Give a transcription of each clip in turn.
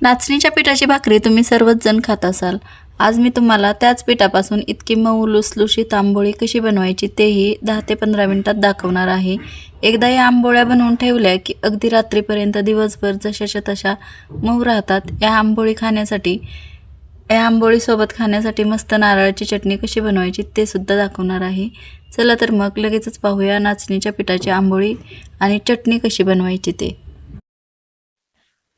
नाचणीच्या पिठाची भाकरी तुम्ही सर्वच जण खात असाल। आज मी तुम्हाला त्याच पिठापासून इतकी मऊ लुसलुशीत आंबोळी कशी बनवायची तेही 10 ते 15 मिनिटात दाखवणार आहे। एकदा या आंबोळ्या बनवून ठेवल्या की अगदी रात्रीपर्यंत दिवसभर जशाच्या तशा मऊ राहतात। या आंबोळीसोबत खाण्यासाठी मस्त नारळाची चटणी कशी बनवायची ते सुद्धा दाखवणार आहे। चला तर मग लगेचच पाहूया नाचणीच्या पिठाची आंबोळी आणि चटणी कशी बनवायची ते।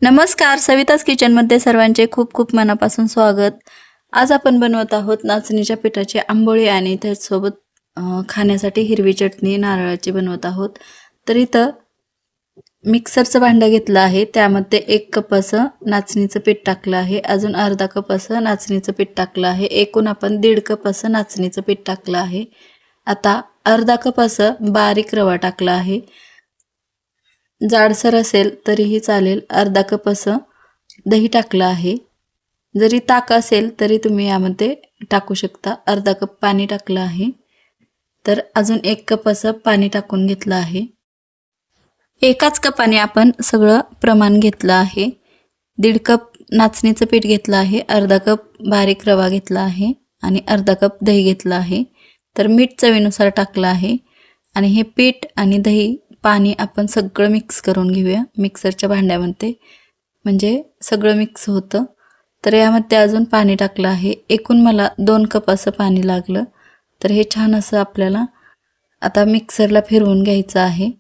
नमस्कार, सविताज किचनमध्ये सर्वांचे खूप खूप मनापासून स्वागत। आज आपण बनवत आहोत नाचणीच्या पिठाची आंबोळी आणि त्यासोबत खाण्यासाठी हिरवी चटणी नारळाची बनवत आहोत। तर इथं मिक्सरचं भांडं घेतलं आहे, त्यामध्ये 1 कप असं नाचणीचं पीठ टाकलं आहे, अजून अर्धा कप असं नाचणीचं पीठ टाकलं आहे, एकूण आपण 1.5 कप असं नाचणीचं पीठ टाकलं आहे। आता अर्धा कप असं बारीक रवा टाकला आहे, जाडसर असेल तरीही चालेल। अर्धा कप असं दही टाकलं आहे, जरी ताक असेल तरी तुम्ही यामध्ये टाकू शकता। अर्धा कप पाणी टाकलं आहे, तर अजून 1 कप असं पाणी टाकून घेतलं आहे। एकाच कपाने आपण सगळं प्रमाण घेतलं आहे। 1.5 कप नाचणीचं पीठ घेतलं आहे, अर्धा कप बारीक रवा घेतला आहे आणि अर्धा कप दही घेतलं आहे। तर मीठ चवीनुसार टाकलं आहे आणि हे पीठ आणि दही पाणी आपण सगळं मिक्स करून घेऊया मिक्सरच्या भांड्यामध्ये, म्हणजे सगळं मिक्स होतं। तर यामध्ये अजून पाणी टाकलं आहे, एकूण मला 2 कप असं पाणी लागलं। तर हे छान असं आपल्याला आता मिक्सरला फिरवून घ्यायचं आहे।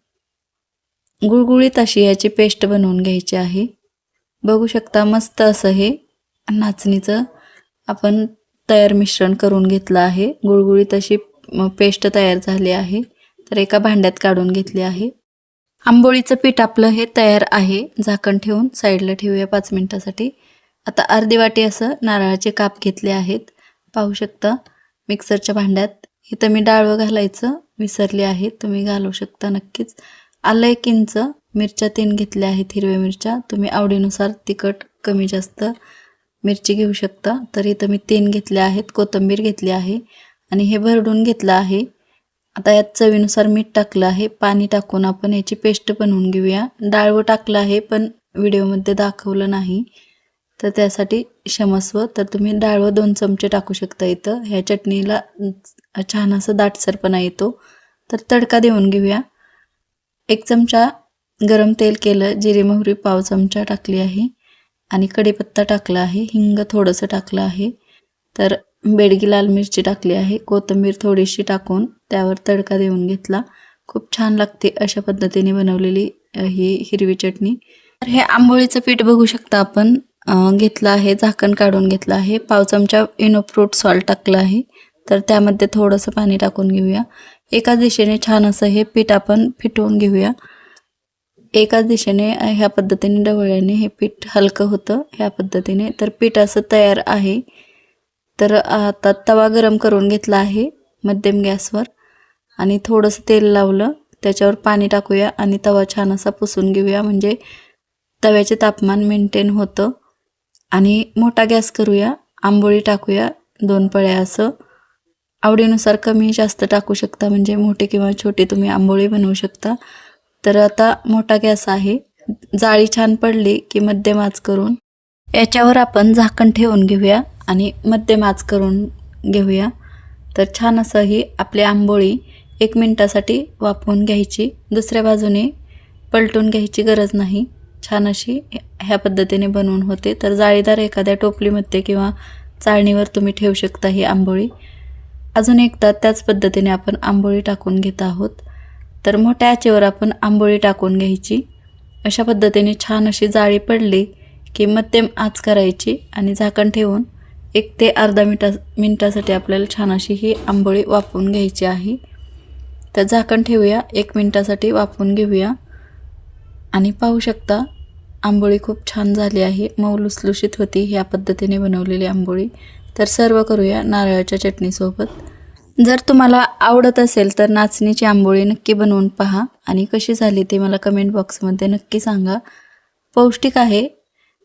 गुळगुळीत अशी याची पेस्ट बनवून घ्यायची आहे। बघू शकता मस्त असं हे नाचणीचं आपण तयार मिश्रण करून घेतलं आहे। गुळगुळीत अशी पेस्ट तयार झाली आहे, तर एका भांड्यात काढून घेतली आहे। आंबोळीचं पीठ आपलं हे तयार आहे, झाकण ठेवून साईडला ठेवूया 5 मिनिटासाठी। आता अर्धी वाटी असं नारळाचे काप घेतले आहेत, पाहू शकता मिक्सरच्या भांड्यात। इथं मी डाळवं घालायचं विसरले आहे, तुम्ही घालू शकता नक्कीच। आलं 1 इंच, मिरच्या 3 घेतल्या आहेत हिरव्या मिरच्या, तुम्ही आवडीनुसार तिखट कमी जास्त मिरची घेऊ शकता। तर इथं मी 3 घेतल्या आहेत, कोथिंबीर घेतली आहे आणि हे भरडून घेतलं आहे। आता यात चवीनुसार मीठ टाकलं आहे, पाणी टाकून आपण याची पेस्ट बनवून घेऊया। डाळवं टाकलं आहे पण व्हिडिओमध्ये दाखवलं नाही, तर त्यासाठी क्षमस्व। तर तुम्ही डाळवं 2 चमचे टाकू शकता। इथं ह्या चटणीला छान असं दाटसरपणा येतो। तर तडका देऊन घेऊया। 1 चमचा गरम तेल केलं, जिरे मोहरी पाव चमचा टाकली आहे आणि कढीपत्ता टाकला आहे, हिंग थोडंसं टाकलं आहे, तर बेडगी लाल मिरची टाकली आहे, कोथिंबीर थोडीशी टाकून त्यावर तडका देऊन घेतला। खूप छान लागते अशा पद्धतीने बनवलेली ही हिरवी चटणी। तर हे आंबोळीचं पीठ बघू शकता आपण घेतलं आहे, झाकण काढून घेतलं आहे। पाव चमचा इनो फ्रूट सॉल्ट टाकलं आहे, तर त्यामध्ये थोडंसं पाणी टाकून घेऊया। एकाच दिशेने छान असं हे पीठ आपण फिटवून घेऊया। एकाच दिशेने ह्या पद्धतीने ढवळल्याने हे पीठ हलकं होतं ह्या पद्धतीने। तर पीठ असं तयार आहे। तर आता तवा गरम करून घेतला आहे मध्यम गॅसवर आणि थोडंसं तेल लावलं, त्याच्यावर पाणी टाकूया आणि तवा छान असा पुसून घेऊया, म्हणजे तव्याचे तापमान मेंटेन होतं। आणि मोठा गॅस करूया, आंबोळी टाकूया 2 पळ्या असं, आवडीनुसार कमी जास्त टाकू शकता, म्हणजे मोठी किंवा छोटी तुम्ही आंबोळी बनवू शकता। तर आता मोठा गॅस आहे, जाळी छान पडली की मध्यम आच करून याच्यावर आपण झाकण ठेवून घेऊया आणि मध्यम आच करून घेऊया। तर छान असं ही आपली आंबोळी 1 मिनिटासाठी वाफवून घ्यायची, दुसऱ्या बाजूने पलटून घ्यायची गरज नाही। छान अशी ह्या पद्धतीने बनवून होते। तर जाळीदार एखाद्या टोपलीमध्ये किंवा चाळणीवर तुम्ही ठेवू शकता ही आंबोळी। अजून एकदा त्याच पद्धतीने आपण आंबोळी टाकून घेत आहोत। तर मोठ्या आचेवर आपण आंबोळी टाकून घ्यायची, अशा पद्धतीने छान अशी जाळी पडली की मध्यम आच करायची आणि झाकण ठेवून 1 ते अर्धा मिनिटासाठी आपल्याला छान अशी ही आंबोळी वाफवून घ्यायची आहे। तर झाकण ठेवूया, 1 मिनिटासाठी वाफवून घेऊया आणि पाहू शकता आंबोळी खूप छान झाली आहे, मऊ लुसलुशीत होती ह्या पद्धतीने बनवलेली आंबोळी। तर सर्व करूया नारळाच्या चटणीसोबत। जर तुम्हाला आवडत असेल तर नाचणीची आंबोळी नक्की बनवून पहा आणि कशी झाली ते मला कमेंट बॉक्समध्ये नक्की सांगा। पौष्टिक आहे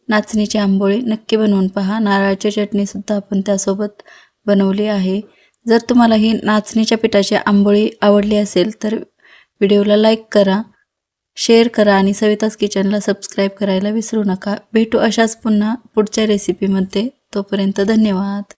नाचणीची आंबोळी, नक्की बनवून पहा। नारळाची चटणीसुद्धा आपण त्यासोबत बनवली आहे। जर तुम्हाला ही नाचणीच्या पिठाची आंबोळी आवडली असेल तर व्हिडिओला लाईक करा शेअर करा आणि सविताज किचनला सबस्क्राईब करायला विसरू नका. भेटू अशाच पुन्हा पुढच्या रेसिपीमध्ये. तोपर्यंत धन्यवाद.